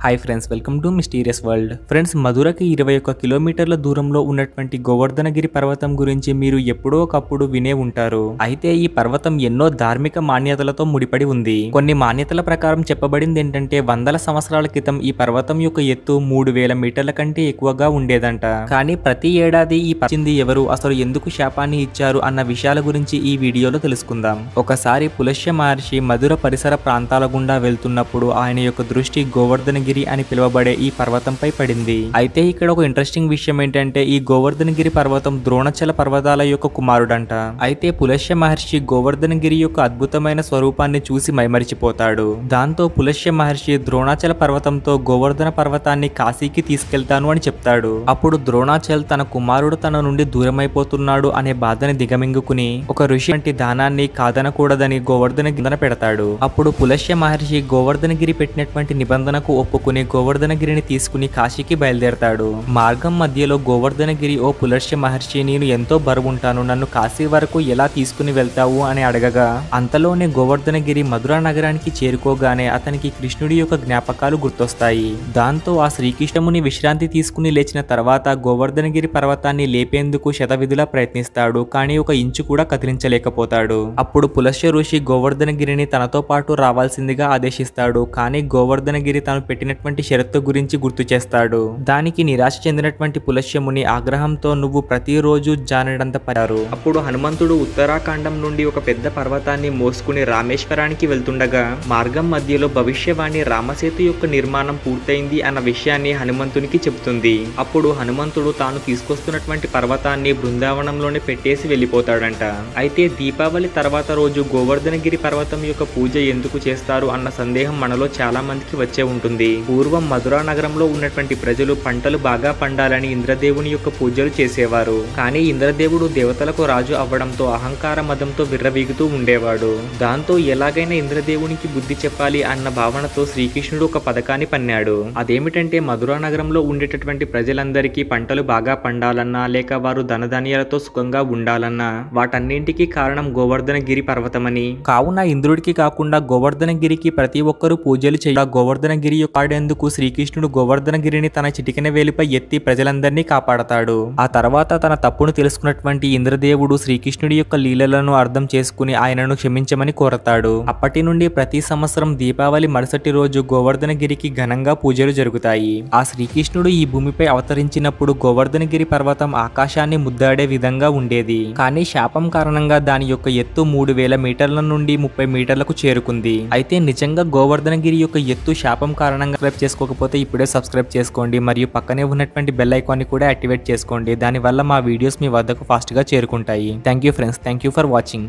Hi friends, welcome to mysterious world. Friends, మధురకి 21 కిలోమీటర్ల దూరంలో ఉన్నటువంటి గోవర్ధనగిరి పర్వతం గురించి మీరు ఎప్పుడో ఒకప్పుడు వినే ఉంటారు. అయితే ఈ పర్వతం ఎన్నో ధార్మిక మాన్యతలతో ముడిపడి ఉంది. కొన్ని మాన్యతల ప్రకారం చెప్పబడింది ఏంటంటే వందల సంవత్సరాల క్రితం ఈ పర్వతం యొక్క ఎత్తు 3000 మీటర్ల కంటే ఎక్కువగా ఉండేదంట. కానీ ప్రతి ఏడాది ఈ పచ్చింది ఎవరు, అసలు ఎందుకు శాపాన్ని ఇచ్చారు అన్న విషయాల గురించి ఈ వీడియోలో తెలుసుకుందాం. ఒకసారి పులస్య మహర్షి మధుర పరిసర ప్రాంతాల గుండా వెళ్తున్నప్పుడు ఆయన యొక్క దృష్టి గోవర్ధనగిరి అని పిలువబడే ఈ పర్వతంపై పడింది. అయితే ఇక్కడ ఒక ఇంట్రెస్టింగ్ విషయం ఏంటంటే ఈ గోవర్ధనగిరి పర్వతం ద్రోణాచల పర్వతాల యొక్క కుమారుడంట. అయితే పులస్య మహర్షి గోవర్ధనగిరి యొక్క అద్భుతమైన స్వరూపాన్ని చూసి మైమరిచిపోతాడు. దాంతో పులస్య మహర్షి ద్రోణాచల పర్వతంతో గోవర్ధన పర్వతాన్ని కాశీకి తీసుకెళ్తాను అని చెప్తాడు. అప్పుడు ద్రోణాచల్ తన కుమారుడు తన నుండి దూరమైపోతున్నాడు అనే బాధని దిగమింగుకుని ఒక ఋషి వంటి దానాన్ని కాదనకూడదని గోవర్ధనగిరి పెడతాడు. అప్పుడు పులస్య మహర్షి గోవర్ధనగిరి పెట్టినటువంటి నిబంధనకు ఒప్పుకుని గోవర్ధనగిరిని తీసుకుని కాశీకి బయలుదేరతాడు. మార్గం మధ్యలో గోవర్ధనగిరి, ఓ పులస్య మహర్షి, నేను ఎంతో బరువుంటాను, నన్ను కాశీ వరకు ఎలా తీసుకుని వెళ్తావు అని అడగగా అంతలోనే గోవర్ధనగిరి మధురా నగరానికి చేరుకోగానే అతనికి కృష్ణుడి యొక్క జ్ఞాపకాలు గుర్తొస్తాయి. దాంతో ఆ శ్రీకృష్ణముని విశ్రాంతి తీసుకుని లేచిన తర్వాత గోవర్ధనగిరి పర్వతాన్ని లేపేందుకు శతవిధులా ప్రయత్నిస్తాడు. కానీ ఒక ఇంచు కూడా కదిలించలేకపోతాడు. అప్పుడు పులస్య ఋషి గోవర్ధనగిరిని తనతో పాటు రావాల్సిందిగా ఆదేశిస్తాడు. కానీ గోవర్ధనగిరి తాను పెట్టినటువంటి షరతు గురించి గుర్తు చేస్తాడు. దానికి నిరాశ చెందినటువంటి పులస్యముని ఆగ్రహంతో నువ్వు ప్రతిరోజు జానడంత పడారు. అప్పుడు హనుమంతుడు ఉత్తరాఖండం నుండి ఒక పెద్ద పర్వతాన్ని మోసుకుని రామేశ్వరానికి వెళ్తుండగా మార్గం మధ్యలో భవిష్యవాణి రామసేతు యొక్క నిర్మాణం పూర్తయింది అన్న విషయాన్ని హనుమంతునికి చెబుతుంది. అప్పుడు హనుమంతుడు తాను తీసుకొస్తున్నటువంటి పర్వతాన్ని బృందావనంలోనే పెట్టేసి వెళ్ళిపోతాడంట. అయితే దీపావళి తర్వాత రోజు గోవర్ధనగిరి పర్వతం యొక్క పూజ ఎందుకు చేస్తారు అన్న సందేహం మనలో చాలా మందికి వచ్చే ఉంటుంది. పూర్వం మధురా నగరంలో ఉన్నటువంటి ప్రజలు పంటలు బాగా పండాలని ఇంద్రదేవుని యొక్క పూజలు చేసేవారు. కానీ ఇంద్రదేవుడు దేవతలకు రాజు అవ్వడంతో అహంకార మదంతో విర్రవీగుతూ ఉండేవాడు. దాంతో ఎలాగైనా ఇంద్రదేవునికి బుద్ధి చెప్పాలి అన్న భావనతో శ్రీకృష్ణుడు ఒక పథకాన్ని పన్నాడు. అదేమిటంటే మధురా నగరంలో ఉండేటటువంటి ప్రజలందరికీ పంటలు బాగా పండాలన్నా, లేక వారు ధనధాన్యాలతో సుఖంగా ఉండాలన్నా వాటన్నింటికి కారణం గోవర్ధనగిరి పర్వతమని, కావున ఇంద్రుడికి కాకుండా గోవర్ధనగిరికి ప్రతి ఒక్కరూ పూజలు చేయ గోవర్ధనగిరి కాపాడేందుకు శ్రీకృష్ణుడు గోవర్ధనగిరిని తన చిటికెన వేలిపై ఎత్తి ప్రజలందరినీ కాపాడతాడు. ఆ తర్వాత తన తప్పును తెలుసుకున్నటువంటి ఇంద్రదేవుడు శ్రీకృష్ణుడి యొక్క లీలలను అర్థం చేసుకుని ఆయనను క్షమించమని కోరతాడు. అప్పటి నుండి ప్రతి సంవత్సరం దీపావళి మరుసటి రోజు గోవర్ధనగిరికి ఘనంగా పూజలు జరుగుతాయి. ఆ శ్రీకృష్ణుడు ఈ భూమిపై అవతరించినప్పుడు గోవర్ధనగిరి పర్వతం ఆకాశాన్ని ముద్దాడే విధంగా ఉండేది. కానీ శాపం కారణంగా దాని యొక్క ఎత్తు 3000 మీటర్ల నుండి 30 మీటర్లకు చేరుకుంది. అయితే నిజంగా గోవర్ధనగిరి యొక్క ఎత్తు శాపం కారణంగా సబ్స్క్రైబ్ చేసుకోకపోతే ఇప్పుడే సబ్స్క్రైబ్ చేసుకోండి. మరియు పక్కనే ఉన్నటువంటి బెల్ ఐకాన్ని కూడా యాక్టివేట్ చేసుకోండి. దానివల్ల మా వీడియోస్ మీ వద్దకు ఫాస్ట్ గా చేరుకుంటాయి. Thank you friends, thank you for watching.